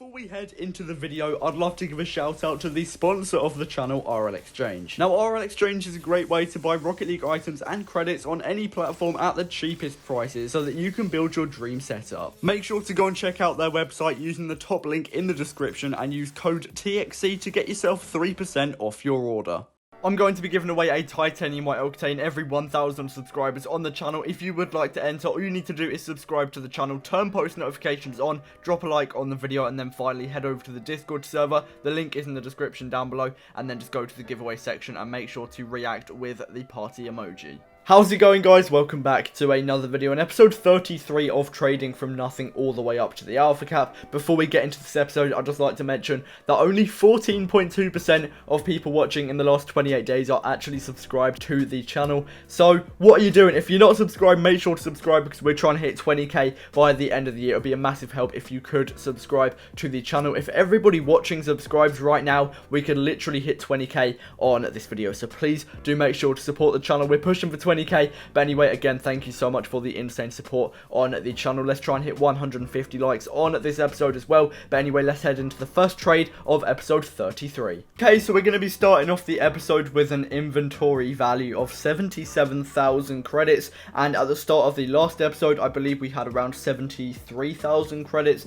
Before we head into the video, I'd love to give a shout out to the sponsor of the channel, RL Exchange. Now, RL Exchange is a great way to buy Rocket League items and credits on any platform at the cheapest prices so that you can build your dream setup. Make sure to go and check out their website using the top link in the description and use code TXC to get yourself 3% off your order. I'm going to be giving away a Titanium White Octane every 1,000 subscribers on the channel. If you would like to enter, all you need to do is subscribe to the channel, turn post notifications on, drop a like on the video, and then finally head over to the Discord server. The link is in the description down below, and then just go to the giveaway section and make sure to react with the party emoji. How's it going, guys? Welcome back to another video in episode 33 of Trading from Nothing all the way up to the Alpha Cap. Before we get into this episode, I'd just like to mention that only 14.2% of people watching in the last 28 days are actually subscribed to the channel. So, what are you doing? If you're not subscribed, make sure to subscribe because we're trying to hit 20k by the end of the year. It would be a massive help if you could subscribe to the channel. If everybody watching subscribes right now, we could literally hit 20k on this video. So please do make sure to support the channel. We're pushing for 20k, but anyway, again, thank you so much for the insane support on the channel. Let's try and hit 150 likes on this episode as well. But anyway, let's head into the first trade of episode 33. Okay, so we're going to be starting off the episode with an inventory value of 77,000 credits, and at the start of the last episode, I believe we had around 73,000 credits.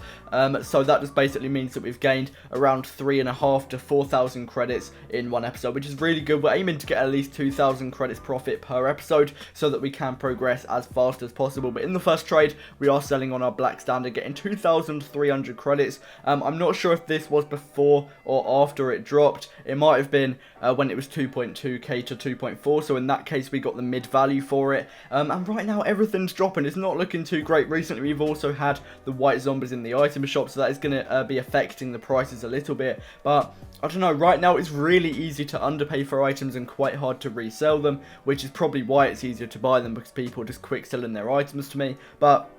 So that just basically means that we've gained around 3,500 to 4,000 credits in one episode, which is really good. We're aiming to get at least 2,000 credits profit per episode, so that we can progress as fast as possible. But in the first trade, we are selling on our Black Standard, getting 2,300 credits. I'm not sure if this was before or after it dropped. It might have been when it was 2.2k to 2.4, so in that case we got the mid value for it. And right now everything's dropping. It's not looking too great. Recently we've also had the white zombies in the item shop, so that is going to be affecting the prices a little bit. But I don't know, right now it's really easy to underpay for items and quite hard to resell them, which is probably why it's easier to buy them, because people are just quick selling their items to me. But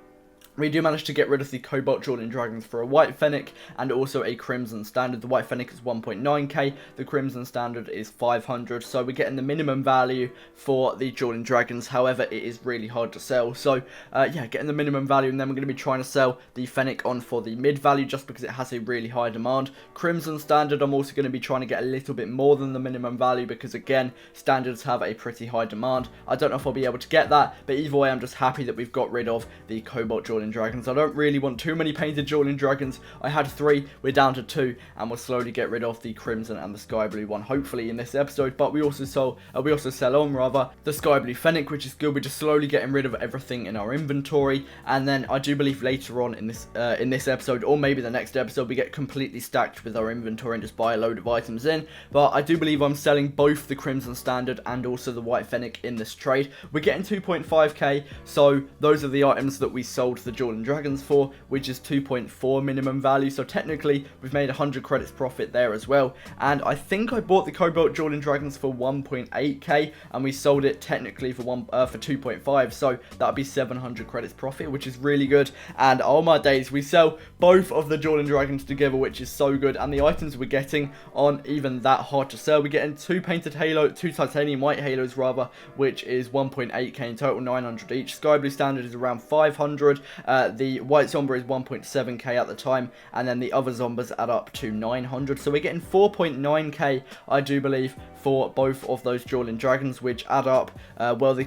we do manage to get rid of the Cobalt Jawling Dragons for a White Fennec and also a Crimson Standard. The White Fennec is 1.9k, the Crimson Standard is 500, so we're getting the minimum value for the Jawling Dragons. However, it is really hard to sell, so yeah, getting the minimum value, and then we're going to be trying to sell the Fennec on for the mid value just because it has a really high demand. Crimson Standard, I'm also going to be trying to get a little bit more than the minimum value because, again, standards have a pretty high demand. I don't know if I'll be able to get that, but either way, I'm just happy that we've got rid of the Cobalt Jawling Dragons. I don't really want too many painted Jawling Dragons. I had 3, we're down to 2, and we'll slowly get rid of the Crimson and the Sky Blue one, hopefully in this episode. But we also sell on the Sky Blue Fennec, which is good. We're just slowly getting rid of everything in our inventory, and then I do believe later on in this episode, or maybe the next episode, we get completely stacked with our inventory and just buy a load of items in. But I do believe I'm selling both the Crimson Standard and also the White Fennec in this trade. We're getting 2.5k, so those are the items that we sold the Jawling Dragons for, which is 2.4 minimum value. So technically we've made 100 credits profit there as well. And I think I bought the Cobalt Jawling Dragons for 1.8k and we sold it technically for 2.5, so that would be 700 credits profit, which is really good. And oh my days, we sell both of the Jawling Dragons together, which is so good. And the items we're getting aren't even that hard to sell. We're getting 2 Titanium White Halos rather, which is 1.8k in total, 900 each. Sky Blue Standard is around 500. The White Zombie is 1.7k at the time, and then the other zombies add up to 900. So we're getting 4.9k, I do believe, for both of those Jawling Dragons, which add up. Well, the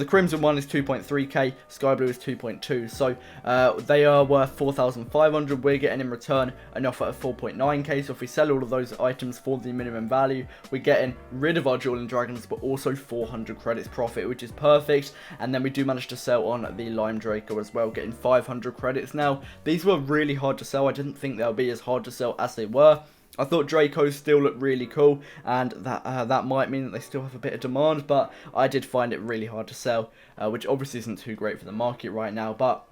Crimson one is 2.3k, Sky Blue is 2.2, so they are worth 4,500. We're getting in return an offer of 4.9k. So if we sell all of those items for the minimum value, we're getting rid of our Jawling Dragons, but also 400 credits profit, which is perfect. And then we do manage to sell on the Lime Draco as well, getting 500 credits. Now, these were really hard to sell. I didn't think they'll be as hard to sell as they were. I thought Dracos still looked really cool, and that might mean that they still have a bit of demand, but I did find it really hard to sell, which obviously isn't too great for the market right now. But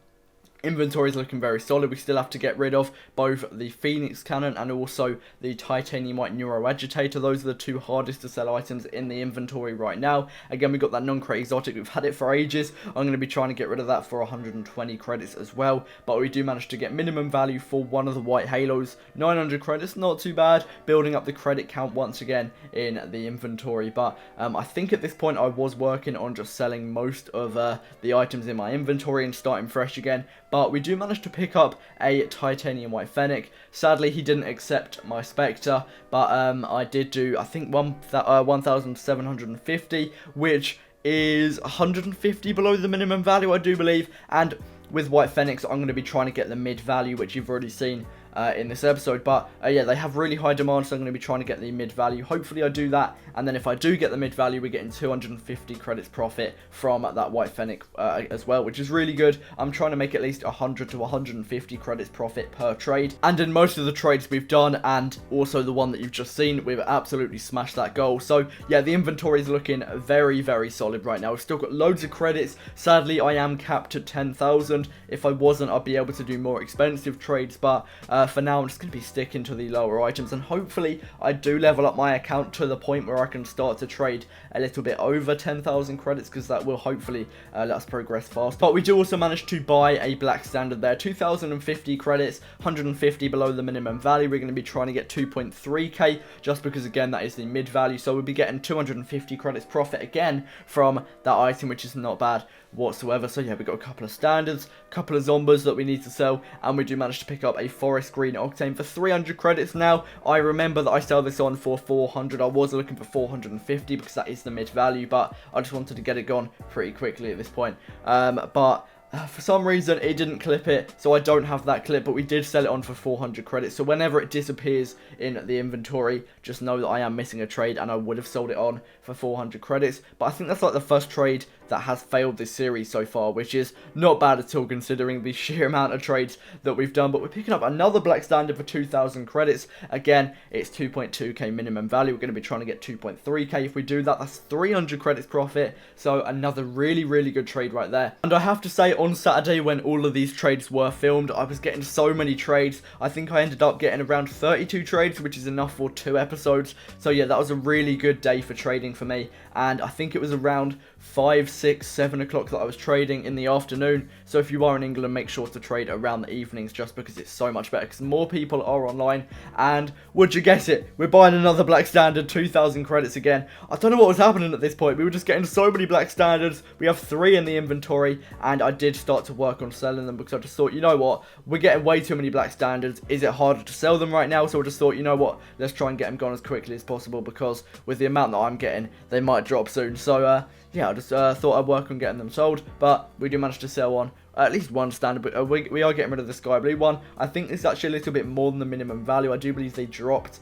inventory is looking very solid. We still have to get rid of both the Phoenix Cannon and also the Titanium White Neuroagitator. Those are the 2 hardest to sell items in the inventory right now. Again, we got that non-crate exotic. We've had it for ages. I'm going to be trying to get rid of that for 120 credits as well. But we do manage to get minimum value for one of the White Halos. 900 credits, not too bad. Building up the credit count once again in the inventory. But I think at this point I was working on just selling most of the items in my inventory and starting fresh again. but we do manage to pick up a Titanium White Fennec. Sadly, he didn't accept my Spectre, but I did do, I think, 1,750, which is 150 below the minimum value, I do believe, and with White Fennecs, I'm going to be trying to get the mid value, which you've already seen in this episode, but yeah, they have really high demand, so I'm going to be trying to get the mid value. Hopefully I do that, and then if I do get the mid value, we're getting 250 credits profit from that White Fennec as well, which is really good. I'm trying to make at least 100 to 150 credits profit per trade, and in most of the trades we've done, and also the one that you've just seen, we've absolutely smashed that goal. So yeah, the inventory is looking very, very solid right now. We've still got loads of credits. Sadly, I am capped at 10,000. If I wasn't, I'd be able to do more expensive trades, but for now, I'm just going to be sticking to the lower items, and hopefully I do level up my account to the point where I can start to trade a little bit over 10,000 credits, because that will hopefully let us progress fast. But we do also manage to buy a Black Standard there, 2,050 credits, 150 below the minimum value. We're going to be trying to get 2.3k, just because, again, that is the mid value, so we'll be getting 250 credits profit again from that item, which is not bad whatsoever. So yeah, we've got a couple of standards, a couple of zombers that we need to sell, and we do manage to pick up a Forest Green Octane for 300 credits. Now, I remember that I sell this on for 400. I was looking for 450 because that is the mid value, but I just wanted to get it gone pretty quickly at this point. For some reason, it didn't clip it, so I don't have that clip, but we did sell it on for 400 credits. So whenever it disappears in the inventory, just know that I am missing a trade, and I would have sold it on for 400 credits. But I think that's like the first trade that has failed this series so far, which is not bad at all considering the sheer amount of trades that we've done. But we're picking up another Black Standard for 2,000 credits. Again, it's 2.2k minimum value. We're going to be trying to get 2.3k. If we do that, that's 300 credits profit. So another really, really good trade right there. And I have to say, on Saturday, when all of these trades were filmed, I was getting so many trades. I think I ended up getting around 32 trades, which is enough for 2 episodes. So yeah, that was a really good day for trading for me. And I think it was around 5, 6, 7 o'clock that I was trading in the afternoon. So if you are in England, make sure to trade around the evenings, just because it's so much better, because more people are online. And would you guess it, we're buying another Black Standard, 2,000 credits again. I don't know what was happening at this point. We were just getting so many Black Standards. We have 3 in the inventory, and I did start to work on selling them, because I just thought, you know what, we're getting way too many Black Standards. Is it harder to sell them right now? So I just thought, you know what, let's try and get them gone as quickly as possible, because with the amount that I'm getting, they might drop soon. So yeah, I just thought I'd work on getting them sold, but we do manage to sell on at least one standard, but we are getting rid of the Sky Blue one. I think it's actually a little bit more than the minimum value. I do believe they dropped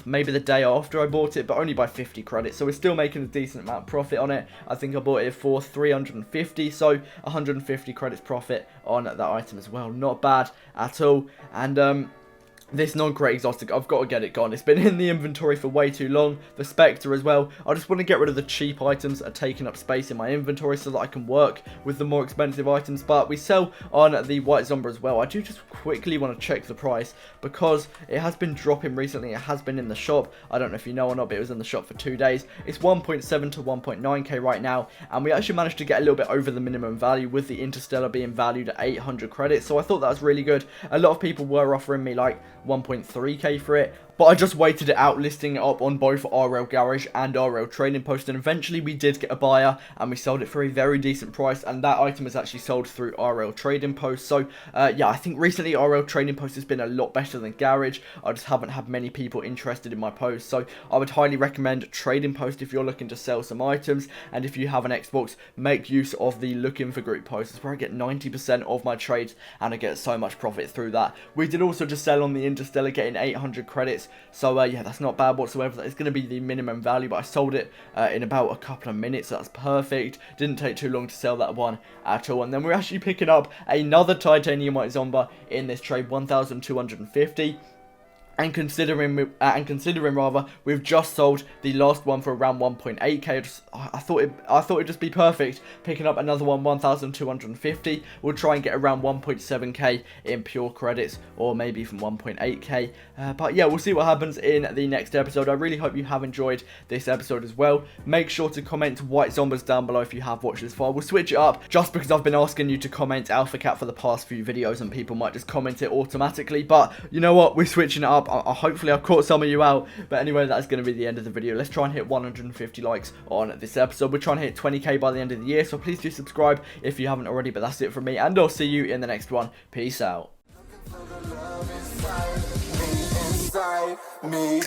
maybe the day after I bought it, but only by 50 credits, so we're still making a decent amount of profit on it. I think I bought it for 350, so 150 credits profit on that item as well. Not bad at all. And this non-crate exotic, I've got to get it gone. It's been in the inventory for way too long. The Spectre as well. I just want to get rid of the cheap items that are taking up space in my inventory, so that I can work with the more expensive items. But we sell on the White Zomber as well. I do just quickly want to check the price, because it has been dropping recently. It has been in the shop. I don't know if you know or not, but it was in the shop for 2 days. It's 1.7 to 1.9k right now, and we actually managed to get a little bit over the minimum value, with the Interstellar being valued at 800 credits. So I thought that was really good. A lot of people were offering me like 1.3k for it, but I just waited it out, listing it up on both RL Garage and RL Trading Post, and eventually we did get a buyer, and we sold it for a very decent price, and that item is actually sold through RL Trading Post. So yeah, I think recently RL Trading Post has been a lot better than Garage. I just haven't had many people interested in my posts, so I would highly recommend Trading Post if you're looking to sell some items. And if you have an Xbox, make use of the Looking for Group posts. It's where I get 90% of my trades, and I get so much profit through that. We did also just sell on the Interstellar, getting 800 credits. So yeah, that's not bad whatsoever. It's going to be the minimum value, but I sold it in about a couple of minutes. So that's perfect. Didn't take too long to sell that one at all. And then we're actually picking up another Titanium White Zomber in this trade, 1,250. And considering we've just sold the last one for around 1.8k, I thought it'd just be perfect picking up another one, 1,250. We'll try and get around 1.7k in pure credits, or maybe even 1.8k. But yeah, we'll see what happens in the next episode. I really hope you have enjoyed this episode as well. Make sure to comment White Zombers down below if you have watched this far. We'll switch it up, just because I've been asking you to comment Alpha Cat for the past few videos, and people might just comment it automatically. But you know what? We're switching it up. up. Hopefully I've caught some of you out. But anyway, that's going to be the end of the video. Let's try and hit 150 likes on this episode. We're trying to hit 20k by the end of the year, so please do subscribe if you haven't already. But that's it from me, and I'll see you in the next one. Peace out. Me.